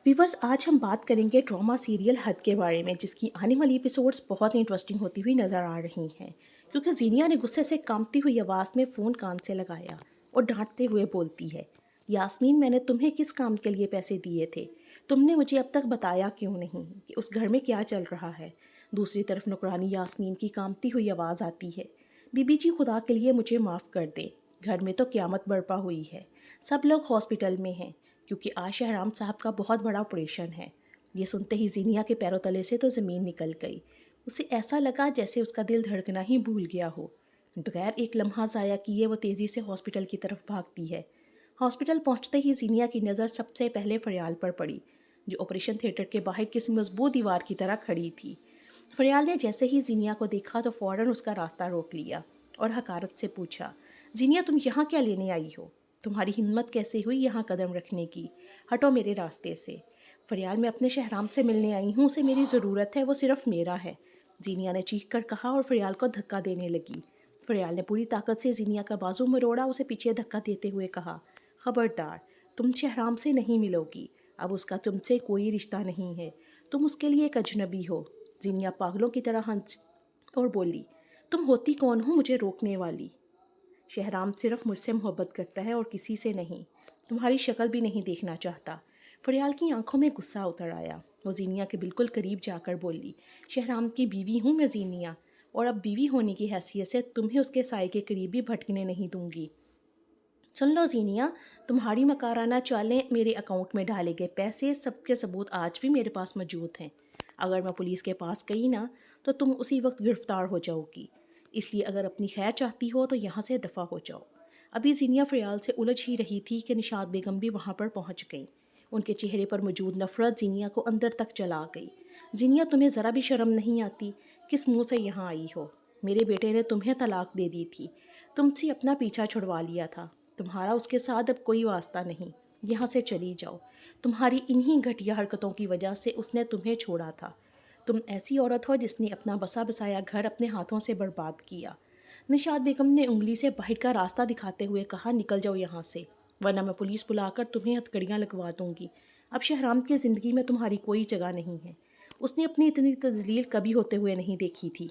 Viewers, आज हम बात करेंगे ड्रामा सीरियल हद के बारे में, जिसकी आने वाली एपिसोड्स बहुत इंटरेस्टिंग होती हुई नज़र आ रही हैं। क्योंकि जीनिया ने गुस्से से कांपती हुई आवाज़ में फ़ोन कान से लगाया और डांटते हुए बोलती है, यास्मीन, मैंने तुम्हें किस काम के लिए पैसे दिए थे? तुमने मुझे अब तक बताया क्यों नहीं कि उस घर में क्या चल रहा है? दूसरी तरफ नौकरानी यास्मीन की कांपती हुई आवाज़ आती है, बीबी जी, खुदा के लिए मुझे माफ़ कर दे। घर में तो क़यामत बर्पा हुई है। सब लोग हॉस्पिटल में हैं क्योंकि आज शहराम साहब का बहुत बड़ा ऑपरेशन है। ये सुनते ही जीनिया के पैरों तले से तो ज़मीन निकल गई। उसे ऐसा लगा जैसे उसका दिल धड़कना ही भूल गया हो। बगैर एक लम्हा ज़ाया किए वो तेज़ी से हॉस्पिटल की तरफ भागती है। हॉस्पिटल पहुंचते ही जीनिया की नज़र सबसे पहले फरियाल पर पड़ी, जो ऑपरेशन थिएटर के बाहर किसी मजबूत दीवार की तरह खड़ी थी। फरियाल ने जैसे ही जीनिया को देखा तो फ़ौरन उसका रास्ता रोक लिया और हकारत से पूछा, जीनिया, तुम यहाँ क्या लेने आई हो? तुम्हारी हिम्मत कैसे हुई यहाँ कदम रखने की? हटो मेरे रास्ते से। फरियाल, मैं अपने शहराम से मिलने आई हूँ, उसे मेरी ज़रूरत है, वो सिर्फ मेरा है। जीनिया ने चीख कर कहा और फरियाल को धक्का देने लगी। फरियाल ने पूरी ताकत से जीनिया का बाजू मरोड़ा, उसे पीछे धक्का देते हुए कहा, खबरदार, तुम शहराम से नहीं मिलोगी। अब उसका तुमसे कोई रिश्ता नहीं है, तुम उसके लिए एक अजनबी हो। जीनिया पागलों की तरह हंस और बोली, तुम होती कौन हो मुझे रोकने वाली? शहराम सिर्फ मुझसे मोहब्बत करता है और किसी से नहीं। तुम्हारी शक्ल भी नहीं देखना चाहता। फरियाल की आंखों में गुस्सा उतर आया। वो जीनिया के बिल्कुल करीब जाकर बोली, शहराम की बीवी हूँ मैं जीनिया, और अब बीवी होने की हैसियत से तुम्हें उसके साए के करीब भी भटकने नहीं दूंगी। सुन लो जीनिया, तुम्हारी मकाराना चालें, मेरे अकाउंट में डाले गए पैसे, सबके सबूत आज भी मेरे पास मौजूद हैं। अगर मैं पुलिस के पास गई ना तो तुम उसी वक्त गिरफ्तार हो जाओगी। इसलिए अगर अपनी खैर चाहती हो तो यहाँ से दफ़ा हो जाओ। अभी जीनिया फरियाल से उलझ ही रही थी कि निशात बेगम भी वहाँ पर पहुँच गई। उनके चेहरे पर मौजूद नफ़रत जीनिया को अंदर तक चला गई। जीनिया, तुम्हें ज़रा भी शर्म नहीं आती? किस मुँह से यहाँ आई हो? मेरे बेटे ने तुम्हें तलाक दे दी थी, तुमसे अपना पीछा छुड़वा लिया था। तुम्हारा उसके साथ अब कोई वास्ता नहीं। यहाँ से चली जाओ। तुम्हारी इन्हीं घटिया हरकतों की वजह से उसने तुम्हें छोड़ा था। तुम ऐसी औरत हो जिसने अपना बसा बसाया घर अपने हाथों से बर्बाद किया। निशात बेगम ने उंगली से बाहर का रास्ता दिखाते हुए कहा, निकल जाओ यहाँ से, वरना मैं पुलिस बुलाकर तुम्हें हथकड़ियाँ लगवा दूंगी। अब शहराम की ज़िंदगी में तुम्हारी कोई जगह नहीं है। उसने अपनी इतनी तजलील कभी होते हुए नहीं देखी थी।